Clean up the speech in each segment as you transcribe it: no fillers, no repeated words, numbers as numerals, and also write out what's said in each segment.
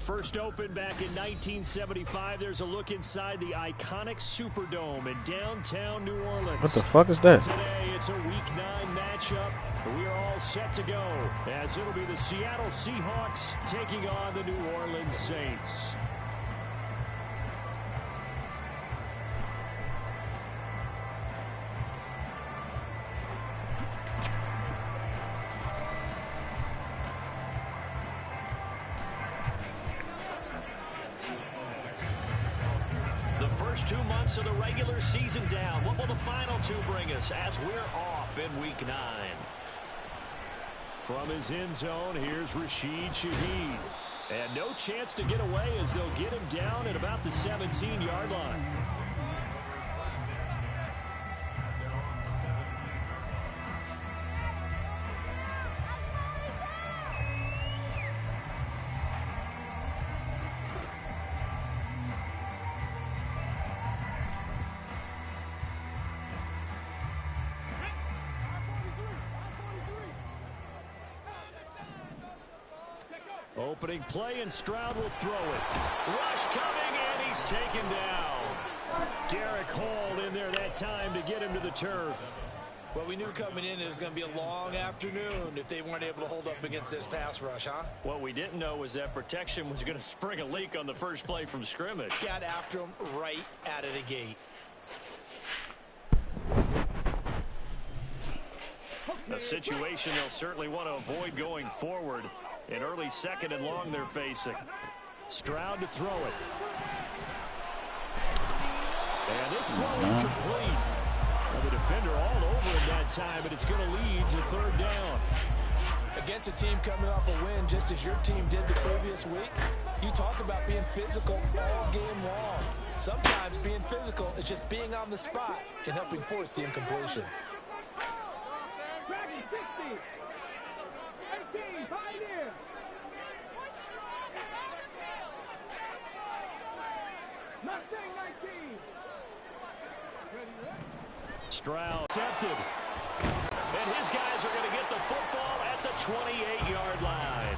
First opened back in 1975. There's a look inside the iconic Superdome in downtown New Orleans. What the fuck is that? Today, it's a Week 9 matchup. We are all set to go, as it'll be the Seattle Seahawks taking on the New Orleans Saints. First 2 months of the regular season down. What will the final 2 bring us as we're off in Week 9? From his end zone, here's Rashid Shaheed. And no chance to get away as they'll get him down at about the 17-yard line. Opening play, and Stroud will throw it. Rush coming, and he's taken down. Derek Hall in there that time to get him to the turf. Well, we knew coming in it was going to be a long afternoon if they weren't able to hold up against this pass rush, huh? What we didn't know was that protection was going to spring a leak on the first play from scrimmage. Got after him right out of the gate. A situation they'll certainly want to avoid going forward. An early second and long they're facing. Stroud to throw it. And this throw incomplete. Well, the defender all over him that time, but it's going to lead to third down. Against a team coming off a win, just as your team did the previous week, you talk about being physical all game long. Sometimes being physical is just being on the spot and helping force the incompletion. Stroud accepted. And his guys are going to get the football at the 28-yard line.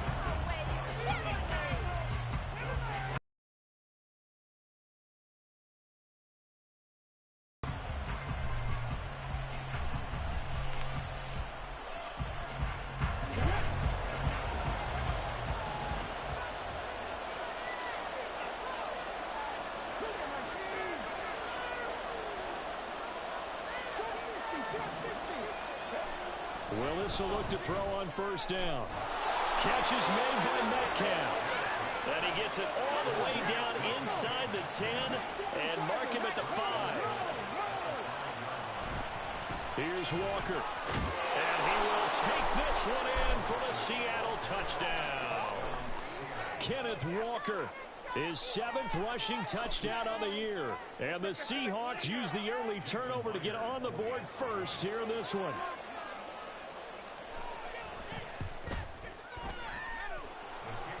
Willis will look to throw on first down. Catch is made by Metcalf. And he gets it all the way down inside the 10 and mark him at the 5. Here's Walker. And he will take this one in for the Seattle touchdown. Kenneth Walker, his 7th rushing touchdown on the year. And the Seahawks use the early turnover to get on the board first here in this one.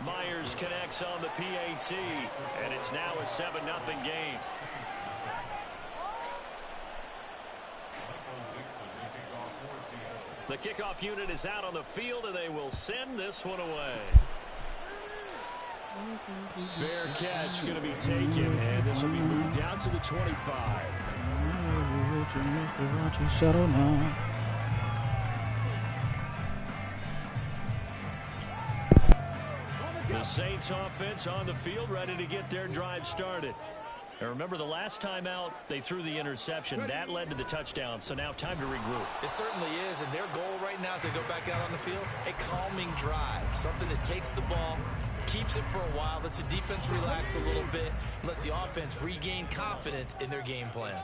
Myers connects on the PAT, and it's now a 7-0 game. The kickoff unit is out on the field, and they will send this one away. Fair catch going to be taken, and this will be moved out to the 25. Settle now. The Saints offense on the field, ready to get their drive started. And remember, the last time out, they threw the interception. That led to the touchdown, so now time to regroup. It certainly is, and their goal right now as they go back out on the field, a calming drive, something that takes the ball, keeps it for a while, lets the defense relax a little bit, and lets the offense regain confidence in their game plan.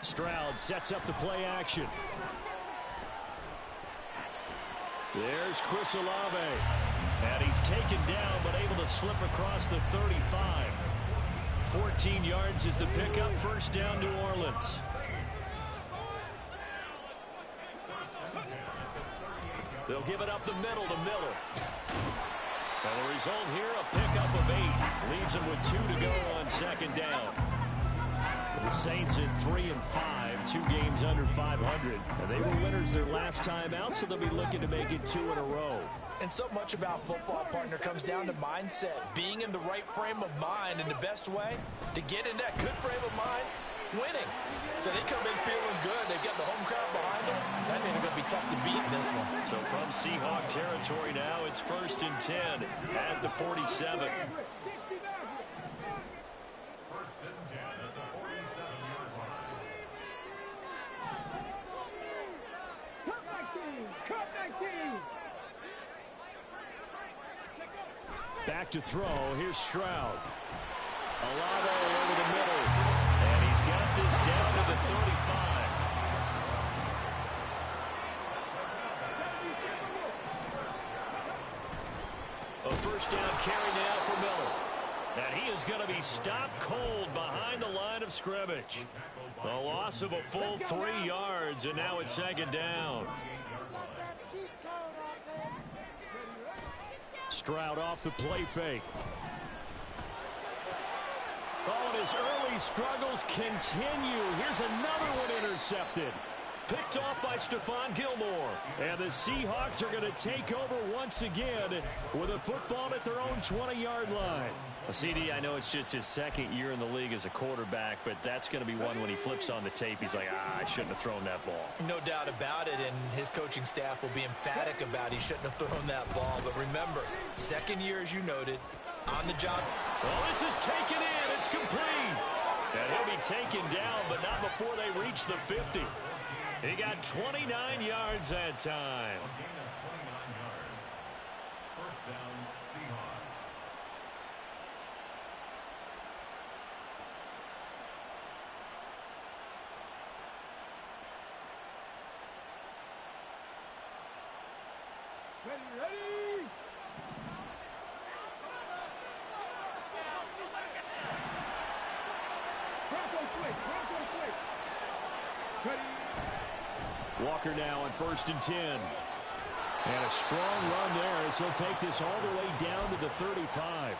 Stroud sets up the play action. There's Chris Olave. And he's taken down, but able to slip across the 35. 14 yards is the pickup. First down, New Orleans. They'll give it up the middle to Miller. And the result here, a pickup of 8. Leaves them with 2 to go on second down. The Saints at 3-5, 2 games under 500. And they were winners their last time out, so they'll be looking to make it 2 in a row. And so much about football, partner, comes down to mindset. Being in the right frame of mind, and the best way to get in that good frame of mind, winning. So they come in feeling good. They've got the home crowd behind them. That means they're going to be tough to beat in this one. So from Seahawk territory now, it's 1st and 10 at the 47. Back to throw. Here's Stroud. Olave over the middle. And he's got this down to the 35. A first down carry now for Miller. And he is going to be stopped cold behind the line of scrimmage. A loss of a full 3 yards, and now it's 2nd down. Stroud off the play fake. Oh, and his early struggles continue. Here's another one intercepted. Picked off by Stephon Gilmore. And the Seahawks are going to take over once again with a football at their own 20-yard line. CD, I know it's just his 2nd year in the league as a quarterback, but that's going to be one when he flips on the tape. He's like, I shouldn't have thrown that ball. No doubt about it, and his coaching staff will be emphatic about he shouldn't have thrown that ball. But remember, 2nd year, as you noted, on the job. Well, this is taken in. It's complete. And he'll be taken down, but not before they reach the 50. He got 29 yards that time. First down, Seahawks. Ready. Bronco quick. Ready. Walker now on 1st and 10. And a strong run there as he'll take this all the way down to the 35.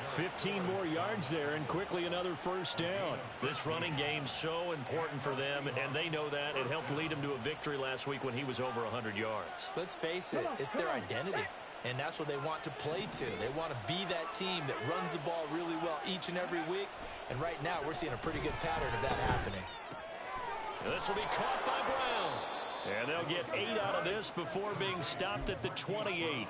15 more yards there, and quickly another first down. This running game's so important for them, and they know that. It helped lead them to a victory last week when he was over 100 yards. Let's face it, it's their identity. And that's what they want to play to. They want to be that team that runs the ball really well each and every week. And right now, we're seeing a pretty good pattern of that happening. This will be caught by Brown. And they'll get 8 out of this before being stopped at the 28.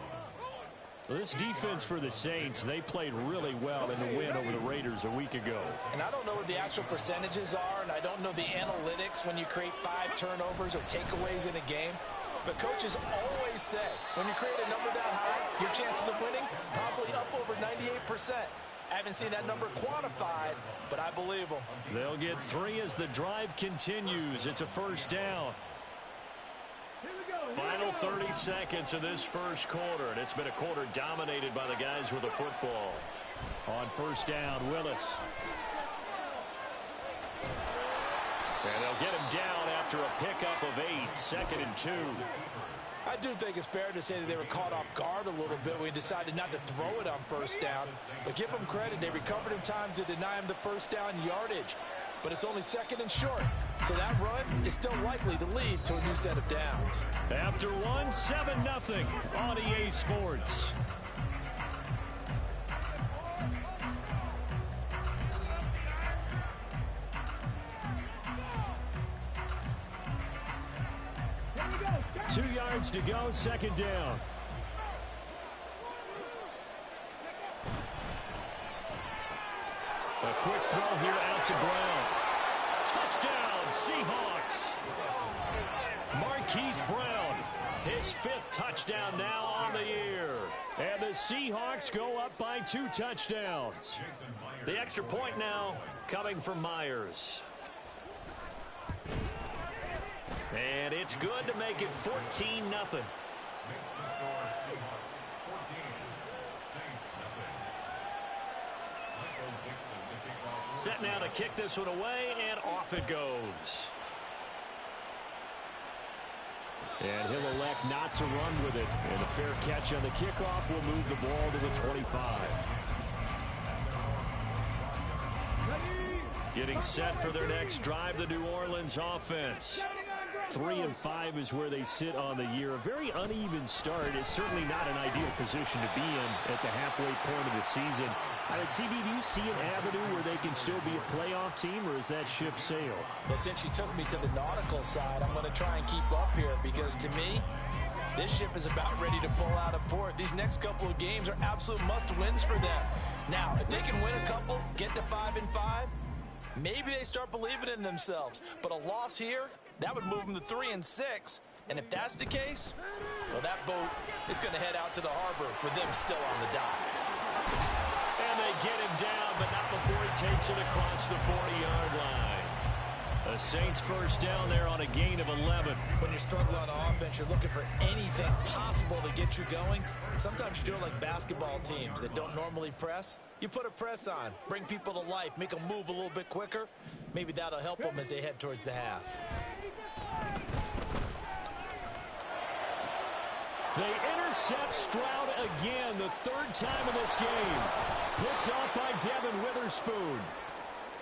This defense for the Saints, they played really well in the win over the Raiders a week ago. And I don't know what the actual percentages are, and I don't know the analytics when you create 5 turnovers or takeaways in a game. But coaches always say, when you create a number that high, your chances of winning probably up over 98%. I haven't seen that number quantified, but I believe them. They'll get 3 as the drive continues. It's a first down. Final 30 seconds of this first quarter, and it's been a quarter dominated by the guys with the football. On first down, Willis. And they'll get him down after a pickup of 8, 2nd and 2. I do think it's fair to say that they were caught off guard a little bit when he decided not to throw it on first down. But give them credit, they recovered in time to deny him the first down yardage. But it's only 2nd and short. So that run is still likely to lead to a new set of downs. After one, 7-0 on EA Sports. Go. 2 yards to go, 2nd down. A quick throw here out to Brown. Touchdown, Seahawks. Marquise Brown, his 5th touchdown now on the year. And the Seahawks go up by 2 touchdowns. The extra point now coming from Myers. And it's good to make it 14-0. Set now to kick this one away, and off it goes. And he'll elect not to run with it. And a fair catch on the kickoff will move the ball to the 25. Getting set for their next drive, the New Orleans offense. 3-5 is where they sit on the year. A very uneven start. Is certainly not an ideal position to be in at the halfway point of the season. CD, do you see an avenue where they can still be a playoff team, or is that ship sailed? Well, since you took me to the nautical side, I'm going to try and keep up here, because to me, this ship is about ready to pull out of port. These next couple of games are absolute must-wins for them. Now, if they can win a couple, get to 5-5, maybe they start believing in themselves. But a loss here, that would move them to 3-6. And if that's the case, well, that boat is going to head out to the harbor with them still on the dock. And they get him down, but not before he takes it across the 40-yard line. The Saints first down there on a gain of 11. When you're struggling on offense, you're looking for anything possible to get you going. Sometimes you do it like basketball teams that don't normally press. You put a press on, bring people to life, make them move a little bit quicker. Maybe that'll help them as they head towards the half. They intercept Stroud again, the third time in this game. Picked off by Devin Witherspoon.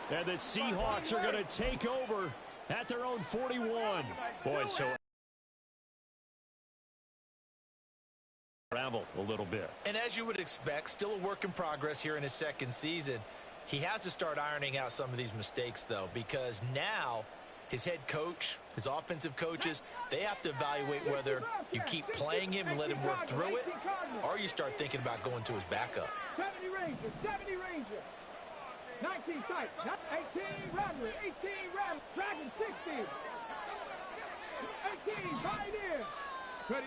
And the Seahawks are going to take over at their own 41. Boy, so travel a little bit. And as you would expect, still a work in progress here in his second season. He has to start ironing out some of these mistakes, though, because now his head coach, his offensive coaches, they have to evaluate whether you keep playing him and let him work through it, or you start thinking about going to his backup. 70 Ranger. 19 sight, 18 Rattler, 18 Rattler, Dragon 60, 18 Pioneer. Ready.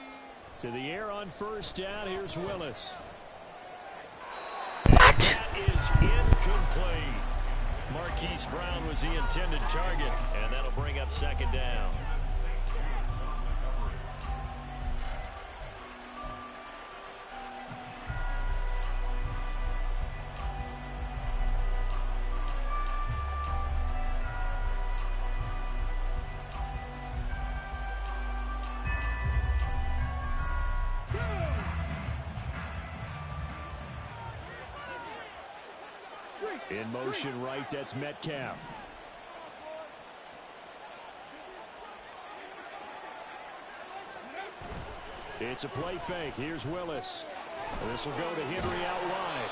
To the air on first down, here's Willis. That is incomplete. Marquise Brown was the intended target, and that'll bring up second down. In motion right, that's Metcalf. It's a play fake. Here's Willis. This will go to Henry out wide.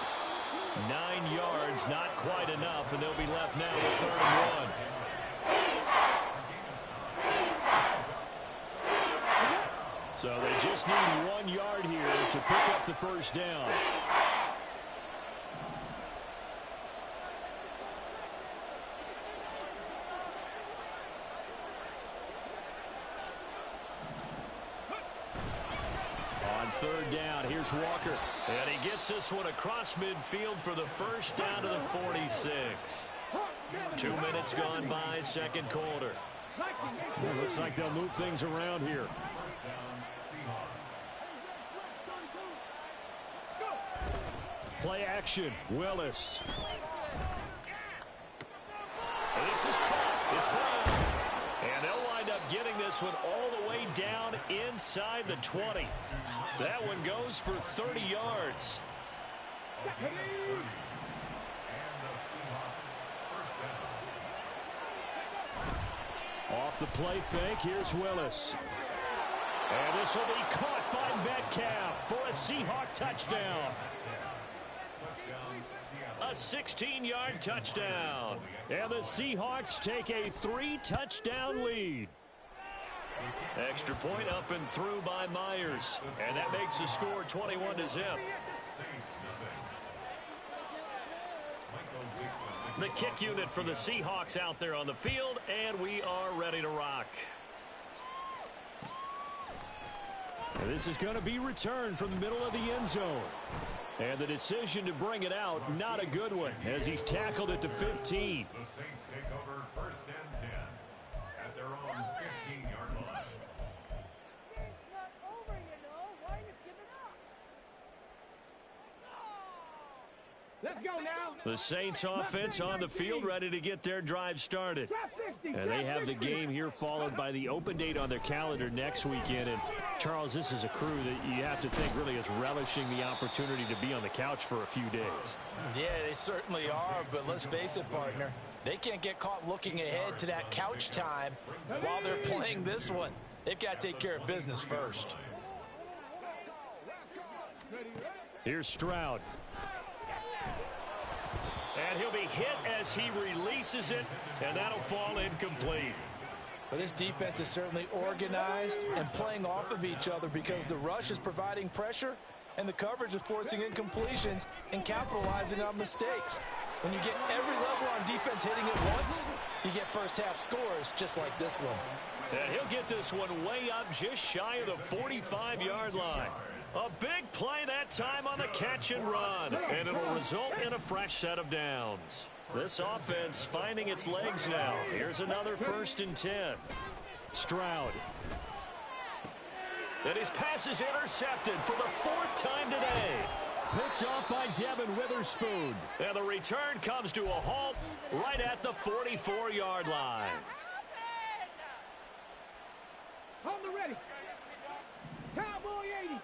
9 yards, not quite enough, and they'll be left now with 3rd and 1. So they just need 1 yard here to pick up the first down. Third down, here's Walker. And he gets this one across midfield for the first down to the 46. 2 minutes gone by, second quarter. It looks like they'll move things around here. Play action, Willis. And this is caught. It's Brown. And they'll wind up getting this one all the way down inside the 20. That one goes for 30 yards. Off the play fake, here's Willis. And this will be caught by Metcalf for a Seahawk touchdown. A 16-yard touchdown. And the Seahawks take a 3-touchdown lead. Extra point up and through by Myers. And that makes the score 21-0. The kick unit for the Seahawks out there on the field, and we are ready to rock. And this is going to be returned from the middle of the end zone. And the decision to bring it out, not a good one, as he's tackled at the 15. The Saints take over 1st and 10 at their own 15-yard line. It's not over, you know. Why are you giving up? Let's go now. The Saints offense on the field, ready to get their drive started. And they have the game here followed by the open date on their calendar next weekend. And Charles, this is a crew that you have to think really is relishing the opportunity to be on the couch for a few days. Yeah, they certainly are, but let's face it, partner. They can't get caught looking ahead to that couch time while they're playing this one. They've got to take care of business first. Here's Stroud. And he'll be hit as he releases it, and that'll fall incomplete. But this defense is certainly organized and playing off of each other because the rush is providing pressure and the coverage is forcing incompletions and capitalizing on mistakes. When you get every level on defense hitting it once, you get first half scores just like this one. And he'll get this one way up just shy of the 45-yard line. A big play that time on the catch and run, and it'll result in a fresh set of downs. This offense finding its legs now. Here's another 1st and 10. Stroud. And his pass is intercepted for the 4th time today. Picked off by Devin Witherspoon. And the return comes to a halt right at the 44-yard line. On the ready. Cowboy 80.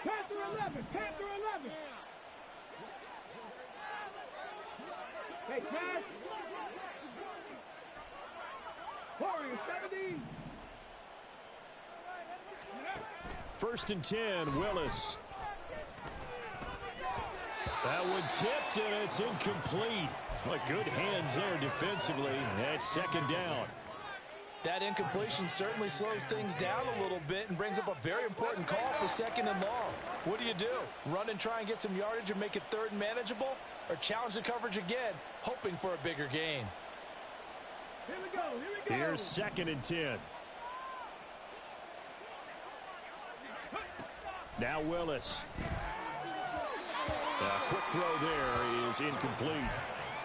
Panther 11. Panther 11. Hey, pass. Warrior 17. 1st and 10, Willis. That one tipped, and it's incomplete. What good hands there defensively at 2nd down. That incompletion certainly slows things down a little bit and brings up a very important call for 2nd and long. What do? Run and try and get some yardage and make it 3rd and manageable? Or challenge the coverage again, hoping for a bigger gain? Here we go. Here we go. Here's 2nd and 10. Now Willis. A quick throw there is incomplete.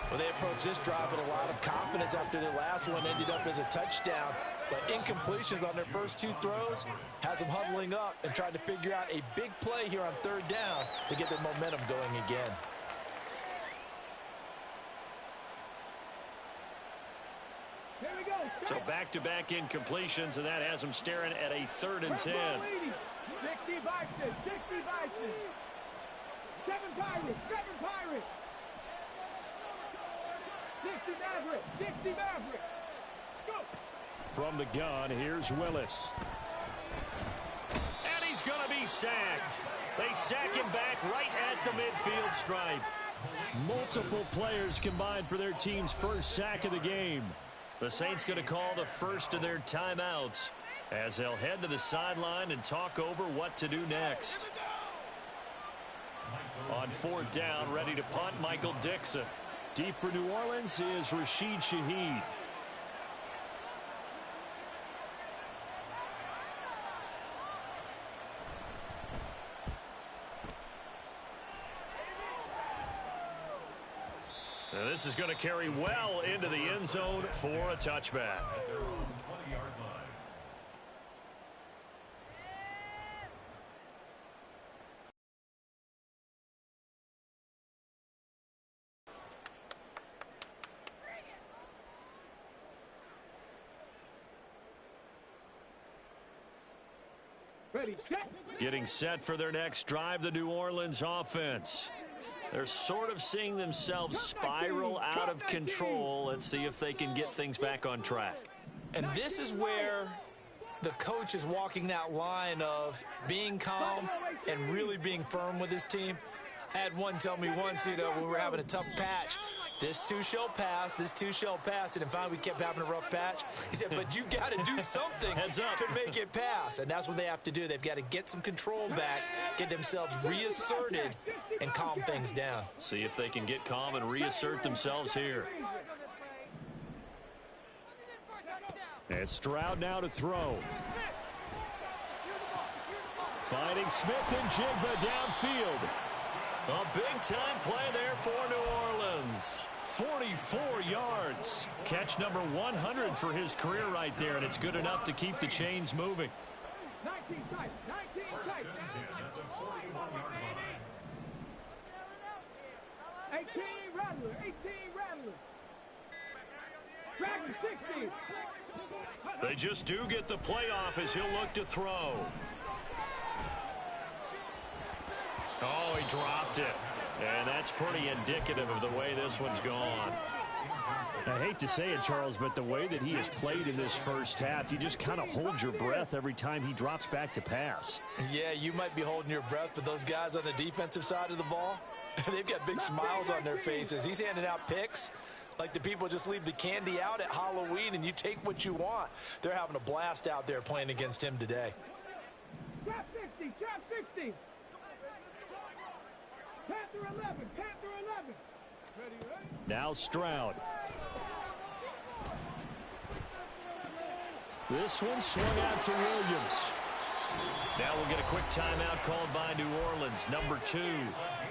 Well, they approached this drive with a lot of confidence after their last one ended up as a touchdown. But incompletions on their first 2 throws has them huddling up and trying to figure out a big play here on 3rd down to get their momentum going again. Here we go. So back-to-back incompletions, and that has them staring at a 3rd and 10. 60 Vices. 60 Vices. 7 Pirates. 7 Pirates. 60 Maverick. 60 Maverick. Go. From the gun, here's Willis. And he's going to be sacked. They sack him back right at the midfield stripe. Multiple players combined for their team's first sack of the game. The Saints going to call the first of their timeouts as they'll head to the sideline and talk over what to do next. On 4th down, ready to punt, Michael Dixon. Deep for New Orleans is Rashid Shaheed. Now this is going to carry well into the end zone for a touchback. Ready, set. Getting set for their next drive, the New Orleans offense. They're sort of seeing themselves spiral out of control. Let's see if they can get things back on track. And this is where the coach is walking that line of being calm and really being firm with his team. I had one tell me once, when we were having a tough patch, this too shall pass, this too shall pass. And finally, we kept having a rough patch. He said, but you got to do something to make it pass. And that's what they have to do. They've got to get some control back, get themselves reasserted, and calm things down. See if they can get calm and reassert themselves here. And Stroud now to throw. Finding Smith and Jigba downfield. A big-time play there for New Orleans. 44 yards. Catch number 100 for his career right there, and it's good enough to keep the chains moving. 19 tight. 19 tight. 18 Rattler. 18 Rattler. Track 60. They just do get the playoff as he'll look to throw. Oh, he dropped it. And that's pretty indicative of the way this one's gone. I hate to say it, Charles, but the way that he has played in this first half, you just kind of hold your breath every time he drops back to pass. Yeah, you might be holding your breath, but those guys on the defensive side of the ball, they've got big smiles on their faces. He's handing out picks like the people just leave the candy out at Halloween and you take what you want. They're having a blast out there playing against him today. Trap 60, trap 60. Panther 11, Panther 11. Ready? Now Stroud. This one swung out to Williams. Now we'll get a quick timeout called by New Orleans, number 2,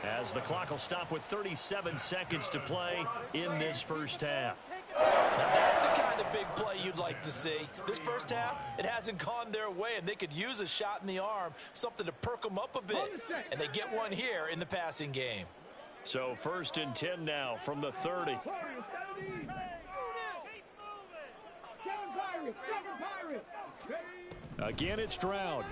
as the clock will stop with 37 seconds to play in this first half. Now that's the kind of big play you'd like to see. This first half, it hasn't gone their way, and they could use a shot in the arm, something to perk them up a bit. And they get one here in the passing game. So 1st and 10 now from the 30. Again, it's Stroud.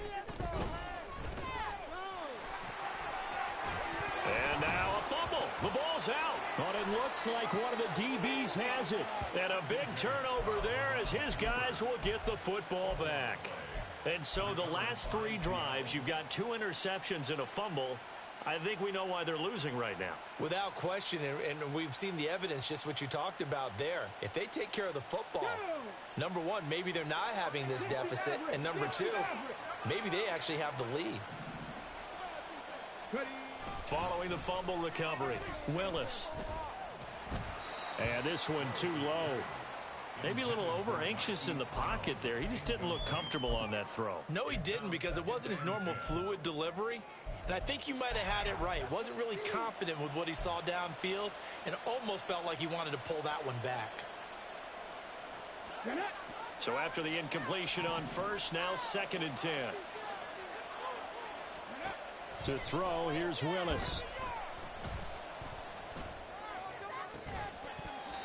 And now a fumble. The ball's out. But it looks like one of the DBs has it. And a big turnover there as his guys will get the football back. And so the last 3 drives, you've got 2 interceptions and a fumble. I think we know why they're losing right now. Without question, and we've seen the evidence, just what you talked about there. If they take care of the football, number 1, maybe they're not having this deficit. And number 2, maybe they actually have the lead. Following the fumble recovery, Willis. And this one too low. Maybe a little over-anxious in the pocket there. He just didn't look comfortable on that throw. No, he didn't, because it wasn't his normal fluid delivery. And I think you might have had it right. Wasn't really confident with what he saw downfield, and almost felt like he wanted to pull that one back. So after the incompletion on first, now 2nd and 10. To throw, here's Willis.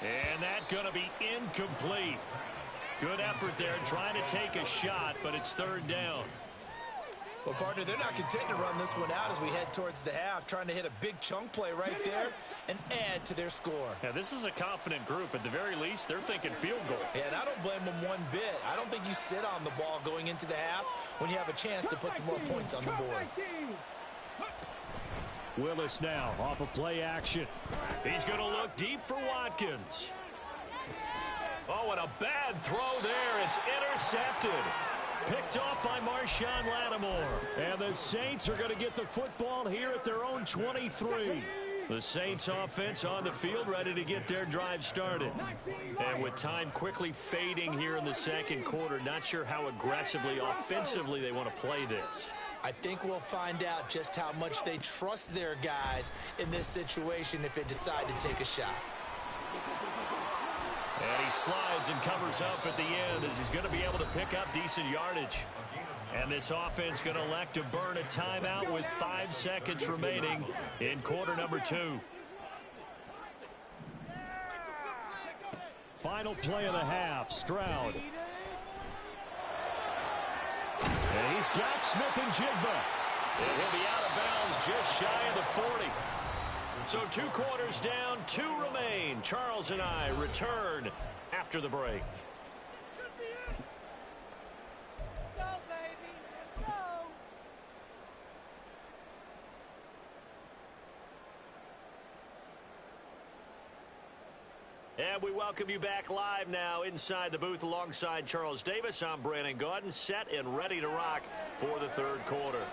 And that's going to be incomplete. Good effort there, trying to take a shot, but it's 3rd down. Well, partner, they're not content to run this one out as we head towards the half, trying to hit a big chunk play right there and add to their score. Yeah, this is a confident group. At the very least, they're thinking field goal. Yeah, and I don't blame them one bit. I don't think you sit on the ball going into the half when you have a chance to put some more points on the board. Willis now off of play action. He's going to look deep for Watkins. Oh, and a bad throw there. It's intercepted. Picked off by Marshawn Lattimore. And the Saints are going to get the football here at their own 23. The Saints offense on the field, ready to get their drive started. And with time quickly fading here in the 2nd quarter, not sure how aggressively, offensively they want to play this. I think we'll find out just how much they trust their guys in this situation if they decide to take a shot. And he slides and covers up at the end as he's going to be able to pick up decent yardage. And this offense going to elect to burn a timeout with 5 seconds remaining in quarter number 2. Final play of the half, Stroud. And he's got Smith and Jigba. And he'll be out of bounds just shy of the 40. So 2 quarters down, 2 remain. Charles and I return after the break. Let's go, baby. Let's go. And we welcome you back live now inside the booth alongside Charles Davis. I'm Brandon Gaudin, set and ready to rock for the 3rd quarter.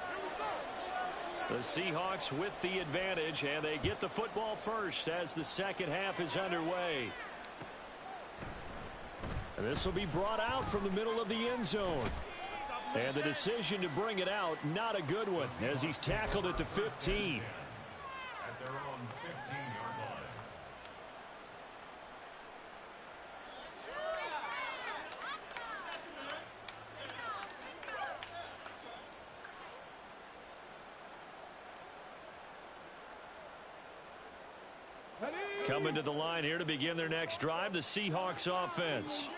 The Seahawks with the advantage, and they get the football first as the 2nd half is underway. And this will be brought out from the middle of the end zone. And the decision to bring it out, not a good one, as he's tackled at the 15. At their own 15-yard line. Coming to the line here to begin their next drive, the Seahawks offense.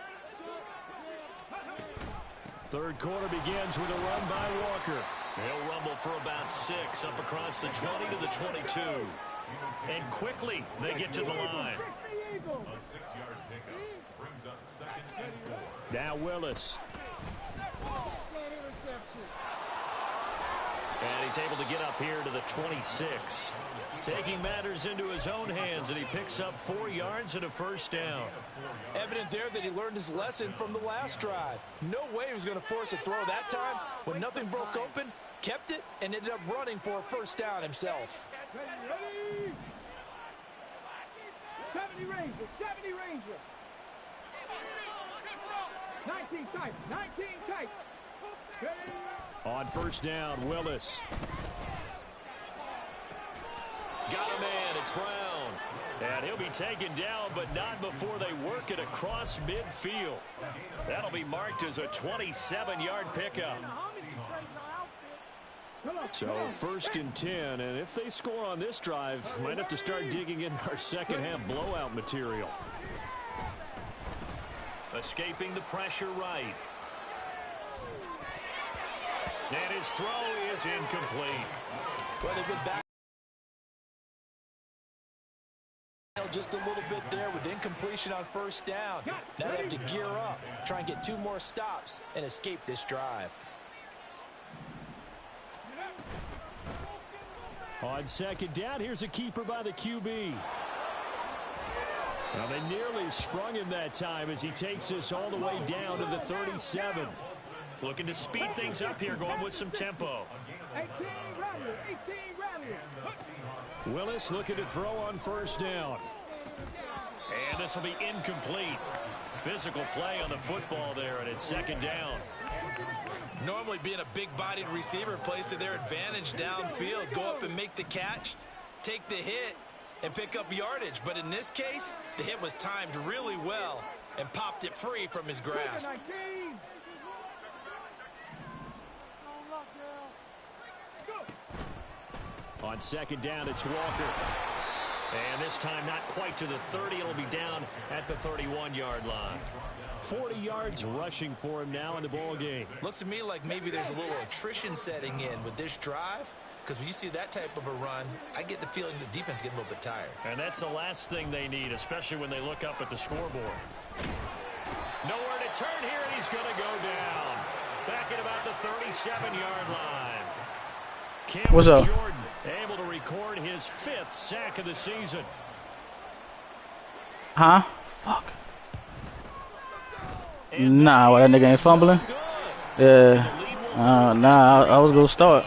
3rd quarter begins with a run by Walker. He'll rumble for about 6 up across the 20 to the 22. And quickly they get to the line. A 6-yard pickup brings up 2nd and 4. Now Willis. And he's able to get up here to the 26. Taking matters into his own hands, and he picks up 4 yards and a first down. Evident there that he learned his lesson from the last drive. No way he was going to force a throw that time. When nothing broke open, kept it, and ended up running for a first down himself. 70 Ranger, 70 Ranger. 19 tight, 19 tight. On first down, Willis. Got a man, it's Brown. And he'll be taken down, but not before they work it across midfield. That'll be marked as a 27-yard pickup. So 1st and 10, and if they score on this drive, might have to start digging in our second half blowout material. Escaping the pressure right. And his throw is incomplete. Well, they've been back just a little bit there with incompletion on first down. Now they have to gear up, try and get 2 more stops and escape this drive. On second down, here's a keeper by the QB. Now they nearly sprung him that time as he takes us all the way down to the 37. Looking to speed things up here, going with some tempo. 18 rally. Willis looking to throw on first down. And this will be incomplete. Physical play on the football there, and it's second down. Normally being a big-bodied receiver plays to their advantage downfield. Go up and make the catch, take the hit, and pick up yardage. But in this case, the hit was timed really well and popped it free from his grasp. On second down, it's Walker. And this time not quite to the 30. It'll be down at the 31-yard line. 40 yards rushing for him now in the ball game. Looks to me like maybe there's a little attrition setting in with this drive, because when you see that type of a run, I get the feeling the defense getting a little bit tired. And that's the last thing they need, especially when they look up at the scoreboard. Nowhere to turn here, and he's going to go down. Back at about the 37-yard line. Cameron What's up? Jordan able to record his 5th sack of the season. Huh? Fuck. Nah, well, that nigga ain't fumbling. Yeah. Nah, I was gonna start.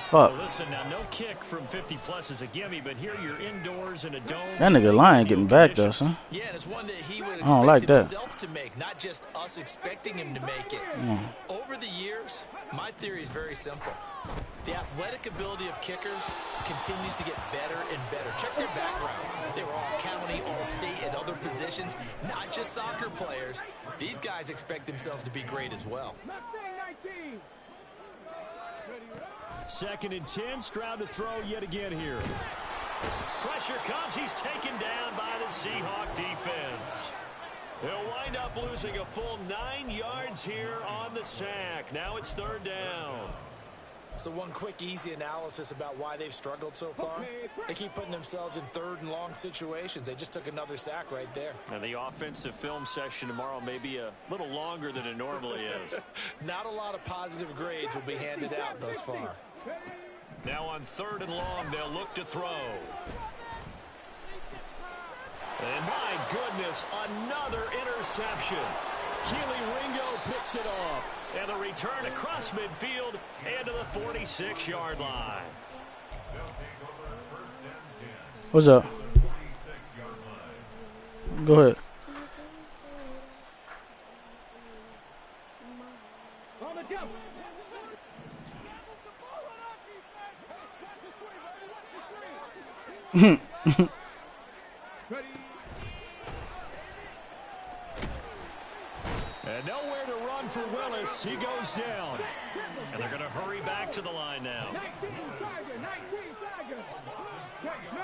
Fuck. Well, listen, now no kick from 50+ is a gimme, but here you're indoors in a dome. That nigga Lion getting back though, son. Yeah, and it's one that he would I don't like expect that. himself to make, not just us expecting him to make it. Over the years, my theory is very simple. The athletic ability of kickers continues to get better and better. Check their backgrounds. They were all county, all state, and other positions, not just soccer players. These guys expect themselves to be great as well. 19. 2nd and 10. Stroud to throw yet again here. Pressure comes. He's taken down by the Seahawk defense. They'll wind up losing a full 9 yards here on the sack. Now it's 3rd down. So one quick, easy analysis about why they've struggled so far. They keep putting themselves in 3rd and long situations. They just took another sack right there. And the offensive film session tomorrow may be a little longer than it normally is. Not a lot of positive grades will be handed out thus far. Now on 3rd and long, they'll look to throw. And my goodness, another interception. Keely Ringo picks it off. And the return across midfield and to the 46-yard line. What's up? Go ahead. On the jump. And nowhere to run for Willis. He goes down. And they're going to hurry back to the line now. 19 Tiger.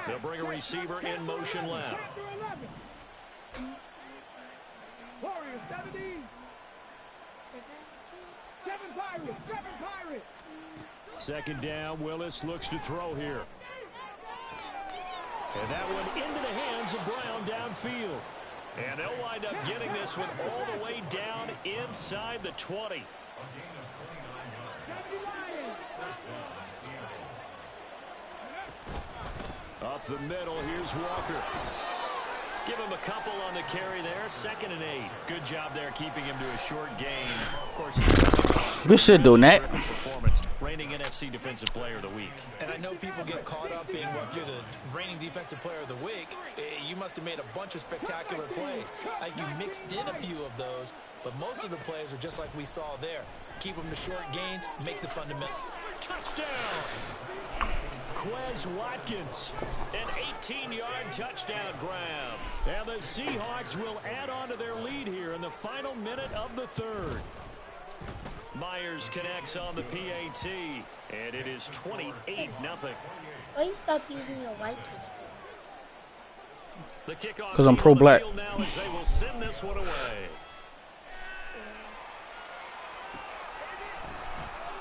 They'll bring a receiver in motion left. Warriors 70. 7 Pirates. 2nd down. Willis looks to throw here. And that one into the hands of Brown downfield. And they'll wind up getting this one all the way down inside the 20. Up the middle, here's Walker. Give him a couple on the carry there. 2nd and 8. Good job there keeping him to a short gain. Of course, he's Good shit, doing that. Performance, reigning NFC Defensive Player of the Week. And I know people get caught up in, well, if you're the reigning Defensive Player of the Week, you must have made a bunch of spectacular plays. Like you mixed in a few of those, but most of the plays are just like we saw there. Keep them to short gains, make the fundamental. Touchdown! Quez Watkins, an 18-yard touchdown grab. And the Seahawks will add on to their lead here in the final minute of the 3rd. Myers connects on the PAT, and it is 28-0. Why you stop using your white kid? The kickoff because I'm pro-black. now as they will send this one away.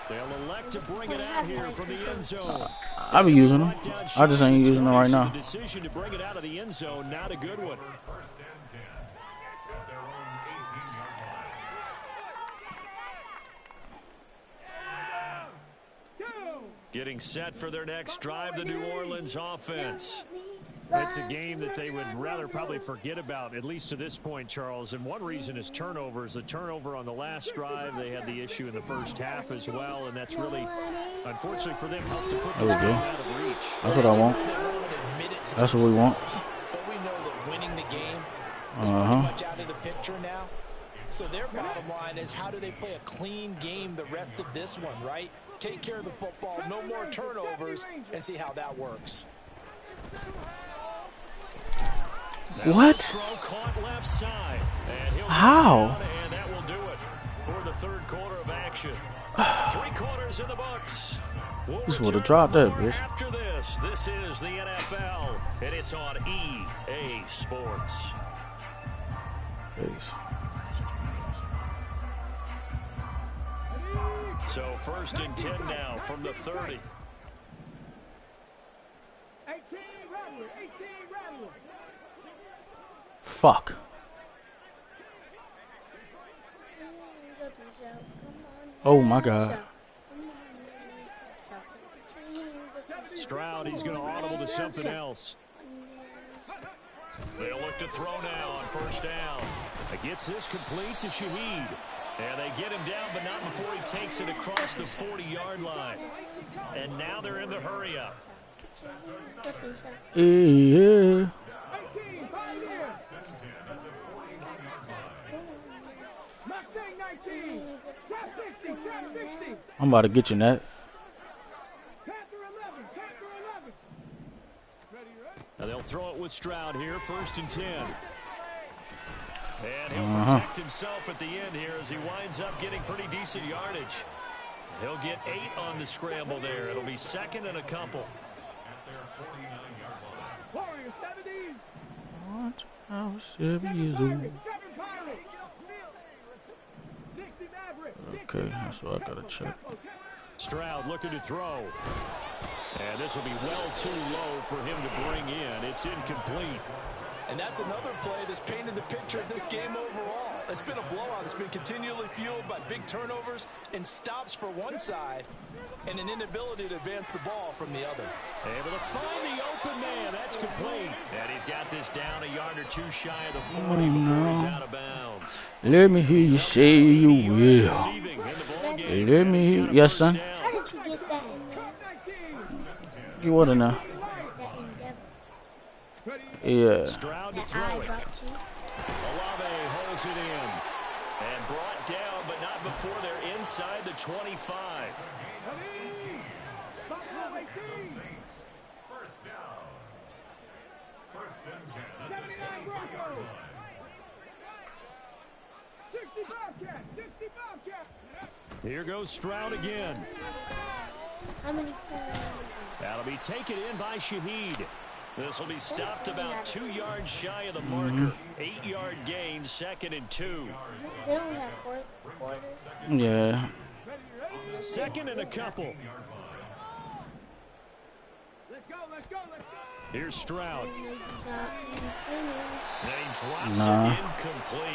They'll elect to bring it out here from the end zone. I be using them. I just ain't using them right now. The decision to bring it out of the end zone, not a good one. Getting set for their next drive, the New Orleans offense. It's a game that they would rather probably forget about, at least to this point, Charles. And one reason is turnovers. The turnover on the last drive, they had the issue in the first half as well, and that's really, unfortunately for them, helped to put this game out of reach. That's what I want. That's what we want. But we know that winning the game is pretty much out of the picture now. So their bottom line is, how do they play a clean game the rest of this one, right? Take care of the football, no more turnovers, and see how that works. What? Left side, and how? And that will do it for the 3rd quarter of action. 3 quarters in the books. This would have dropped that, bitch. After this is the NFL, and it's on EA Sports. So 1st and 10 now from the 30. 18 Rattler. Fuck. Oh my God. Stroud, he's going to audible to something else. They'll look to throw now on 1st down. It gets this complete to Shaheed. And they get him down, but not before he takes it across the 40-yard line. And now they're in the hurry-up. Yeah. I'm about to get you, Nat. Now they'll throw it with Stroud here, 1st and 10. And he'll protect himself at the end here as he winds up getting pretty decent yardage. He'll get 8 on the scramble there. It'll be 2nd and a couple. What? I was 7 years old. Okay, that's what I gotta check. Stroud looking to throw. And this will be well too low for him to bring in. It's incomplete. And that's another play that's painted the picture of this game overall. It's been a blowout. It's been continually fueled by big turnovers and stops for one side and an inability to advance the ball from the other. Able to find the open man. That's complete. And he's got this down a yard or 2 shy of the 40 before he's out of bounds. Let me hear you say you will. Let me hear. Yes, son. How did you get that in there? You what now? Yeah. Stroud to throw it. Olave holds it in. And brought down, but not before they're inside the 25. First down. 1st and 10 at the 25-yard line. 65 cap. Here goes Stroud again. How many points? That'll be taken in by Shaheed. This will be stopped about 2 yards shy of the marker. 8-yard gain, 2nd and 2. They only have 4 quarters. Yeah. 2nd and a couple. Let's go. Here's Stroud. Nah.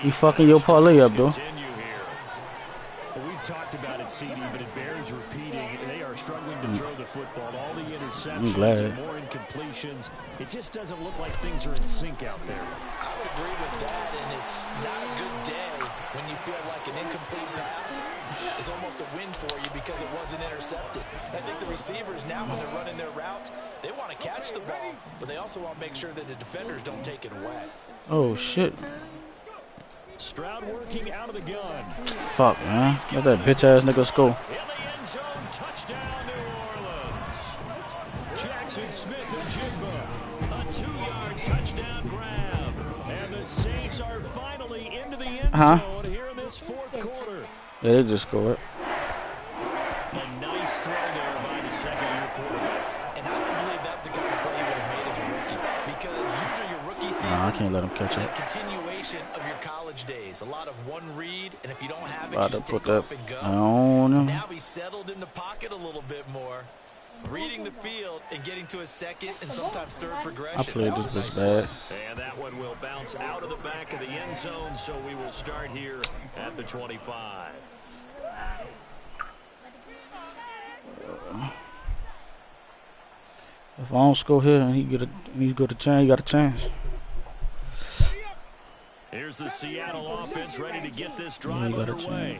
You fucking your parlay up, though. We've talked about it, CD, but it bears repeating. They are struggling to throw the football. All the interceptions and more incompletions. It just doesn't look like things are in sync out there. I would agree with that, and it's not a good day when you feel like an incomplete pass is almost a win for you because it wasn't intercepted. I think the receivers now, when they're running their routes, they want to catch the ball, but they also want to make sure that the defenders don't take it away. Oh, shit. Stroud working out of the gun. Fuck, man. Let that bitch-ass nigga score. In the end zone, touchdown, New Orleans. Jackson Smith and Jigba. A 2-yard touchdown grab. And the Saints are finally into the end zone here in this fourth quarter. Yeah, they just scored. A nice throw there by the second-year quarterback. And I don't believe that's the kind of play he would have made as a rookie. Because usually your rookie season I can't let him catch is it. a continuation of your college days. A lot of one read, and if you don't have it, About you to just put take that off and go. on him. Now he's settled in the pocket a little bit more, reading the field and getting to his second and sometimes third progression. I played this bitch bad. And that one will bounce out of the back of the end zone, so we will start here at the 25. If I don't score here and he got a chance. Here's the Seattle offense ready to get this drive underway.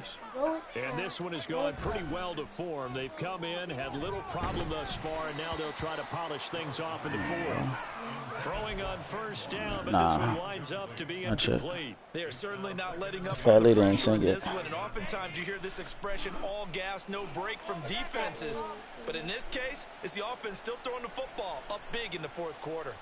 And this one has gone pretty well to form. They've come in, had little problem thus far, and now they'll try to polish things off in the fourth. Throwing on first down, but this one winds up to be incomplete. They are certainly not letting up Fat on the lady ain't pressure in sing it. this one, and oftentimes you hear this expression, all gas, no break from defenses. But in this case, it's the offense still throwing the football up big in the fourth quarter.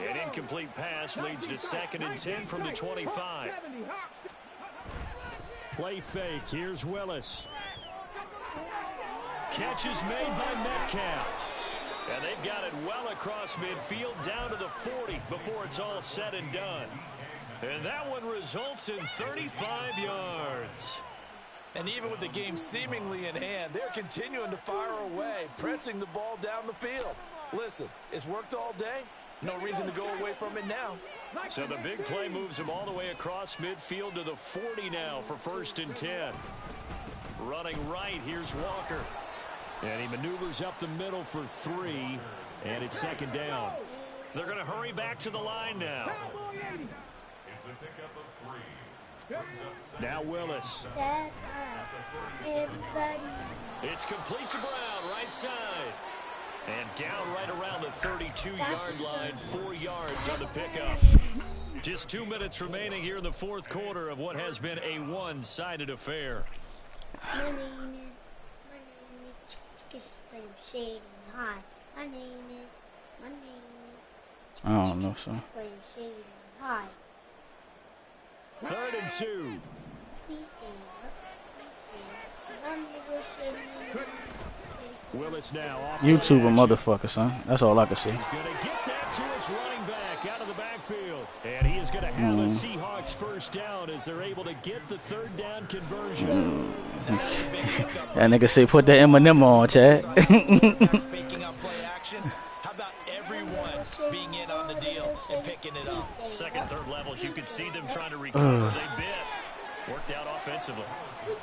An incomplete pass leads to 2nd and 10 from the 25. Play fake. Here's Willis. Catch is made by Metcalf. And they've got it well across midfield down to the 40 before it's all said and done. And that one results in 35 yards. And even with the game seemingly in hand, they're continuing to fire away, pressing the ball down the field. Listen, it's worked all day. No reason to go away from it now. So the big play moves him all the way across midfield to the 40 now for 1st and 10. Running right, here's Walker. And he maneuvers up the middle for 3, and it's 2nd down. They're going to hurry back to the line now. It's a pickup of 3. Now Willis. It's complete to Brown, right side. And down right around the 32-yard line, 4 yards on the pickup. Just 2 minutes remaining here in the fourth quarter of what has been a one-sided affair. My name is Slim Shady. Hi. My name is I don't know, son. Slim Shady. Hi. 3rd and 2. Please stand up. I'm the Shady. Willis now off YouTube a motherfucker, son. That's all I can say. He's going to get that to his running back out of the backfield. And he is going to have the Seahawks first down as they're able to get the 3rd down conversion. That nigga say put that Eminem on, Chad. Faking out play action. How about everyone being in on the deal and picking it up? 2nd, 3rd levels, you could see them trying to recover. They bit. Worked out offensively.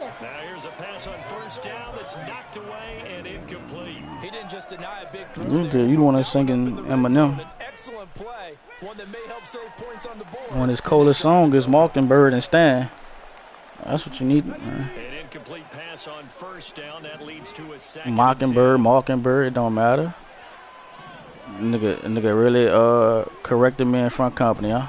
Now here's a pass on 1st down that's knocked away and incomplete. He didn't just deny a big throw. You want to singing Eminem. An excellent play, one that may help save points on the board. When his coldest song is Mockingbird and Stan. That's what you need, man. An incomplete pass on 1st down that leads to a 2nd. Mockingbird, it don't matter. Nigga really corrected me in front company, huh?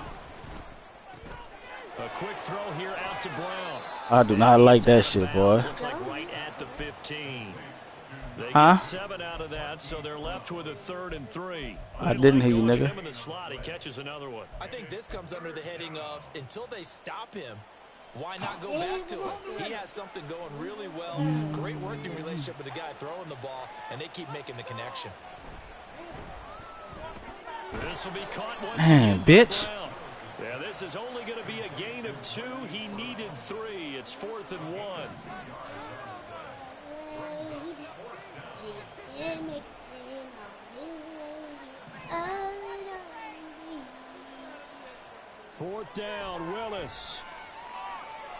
A quick throw here out to Brown. I do not like that shit, boy. Looks like right at the 15. They get 7 out of that, so they're left with a 3rd and 3. I didn't hear you, nigga. Him in the slot, he catches another one. I think this comes under the heading of until they stop him, why not go back to him? He has something going really well. Great working relationship with the guy throwing the ball, and they keep making the connection. This will be caught once Man, bitch. Yeah, this is only going to be a gain of 2. He needed 3. It's 4th and 1. and mixing all his ways. Fourth down, Willis.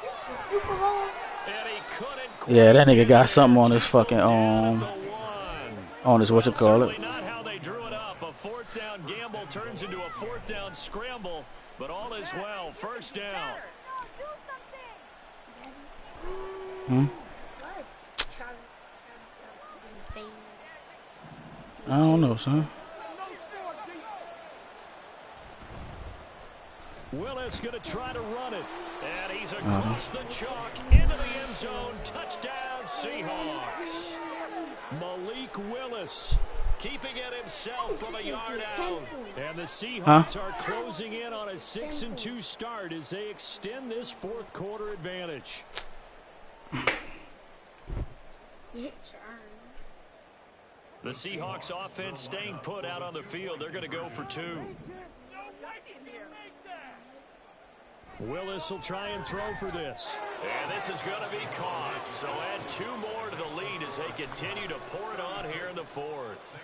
This is the Super Bowl. And he couldn't Yeah, that quite nigga got get something on there. his fucking Down at the one. on his Certainly not how they drew it up. A fourth down gamble turns into a fourth down scramble, but all is well. First down. I don't know, son. Willis going to try to run it. And he's across the chalk into the end zone. Touchdown, Seahawks. Malik Willis keeping it himself from a yard out. And the Seahawks are closing in on a 6-2 start as they extend this fourth quarter advantage. The Seahawks offense staying put out on the field. They're going to go for two. Willis will try and throw for this. And this is going to be caught. So add two more to the lead as they continue to pour it on here in the fourth.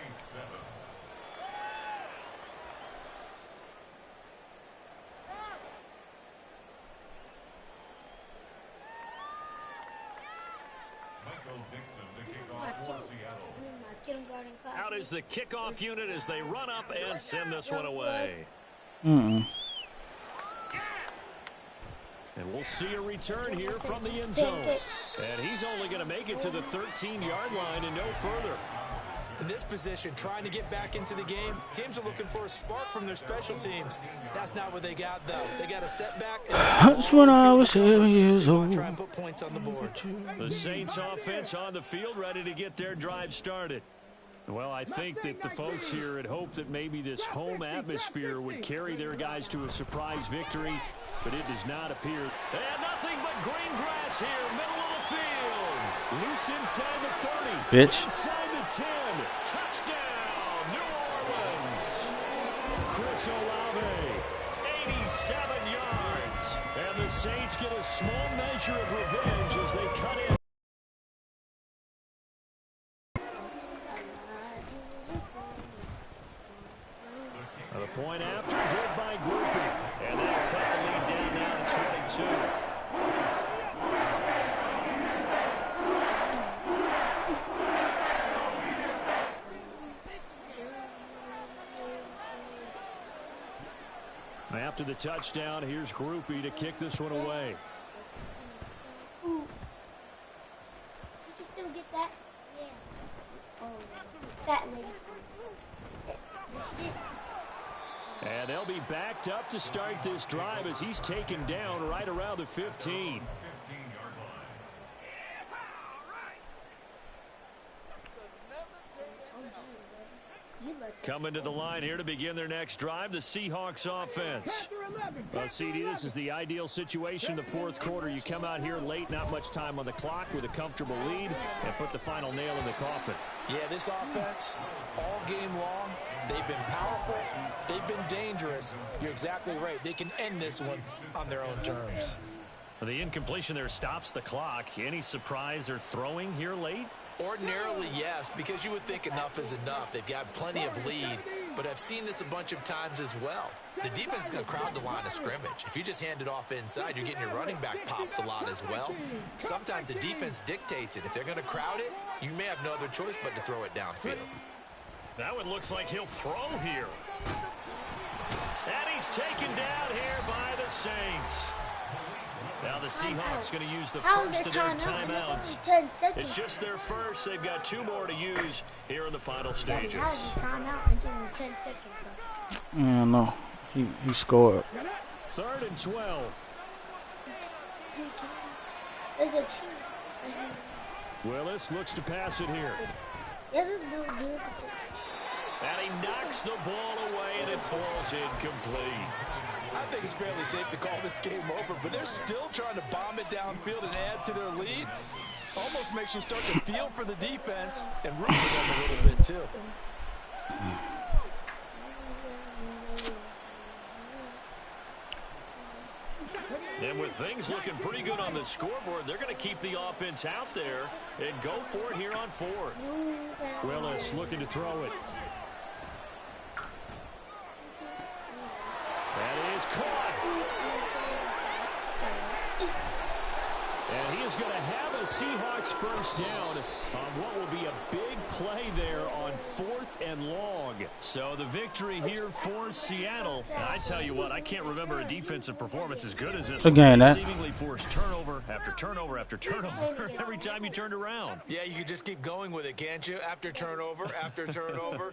Out is the kickoff unit as they run up and send this one away. And we'll see a return here from the end zone. And he's only going to make it to the 13-yard line and no further. In this position, trying to get back into the game, teams are looking for a spark from their special teams. That's not what they got, though. They got a setback. That's when I was 7 years old. Try and put points on the board. The Saints offense on the field ready to get their drive started. Well, I think that the folks here had hoped that maybe this home atmosphere would carry their guys to a surprise victory, but it does not appear. And nothing but green grass here, middle of the field. Loose inside the 30. Bitch. Inside the 10. Touchdown, New Orleans. Chris Olave, 87 yards. And the Saints get a small measure of revenge as they cut in. The point after, good by Groupie. And that'll cut the lead down now to 22. After the touchdown, here's Groupie to kick this one away. Ooh. You can still get that? Yeah. Oh, that lady. And they'll be backed up to start this drive as he's taken down right around the 15. Coming to the line here to begin their next drive, the Seahawks offense. Well, CD, this is the ideal situation. The fourth quarter, you come out here late, not much time on the clock with a comfortable lead, and put the final nail in the coffin. Yeah, this offense, all game long, they've been powerful, they've been dangerous. You're exactly right. They can end this one on their own terms. The incompletion there stops the clock. Any surprise they're throwing here late? Ordinarily, yes, because you would think enough is enough. They've got plenty of lead, but I've seen this a bunch of times as well. The defense is going to crowd the line of scrimmage. If you just hand it off inside, you're getting your running back popped a lot as well. Sometimes the defense dictates it. If they're going to crowd it, you may have no other choice but to throw it downfield. That one looks like he'll throw here. And he's taken down here by the Saints. Now the Seahawks going to use the first of their timeouts. It's just their first. They've got two more to use here in the final stages. Yeah, no. He scored. 3rd and 12. Willis looks to pass it here. And he knocks the ball away, and it falls incomplete. I think it's fairly safe to call this game over, but they're still trying to bomb it downfield and add to their lead. Almost makes you start to feel for the defense and root for them a little bit, too. And with things looking pretty good on the scoreboard, they're going to keep the offense out there and go for it here on 4th. Willis looking to throw it. That is caught. And he is going to have a Seahawks first down on what will be a big play there on 4th and long. So the victory here for Seattle. And I tell you what, I can't remember a defensive performance as good as this. Again, They seemingly forced turnover after turnover after turnover every time you turned around. Yeah, you could just keep going with it, can't you? After turnover, after turnover.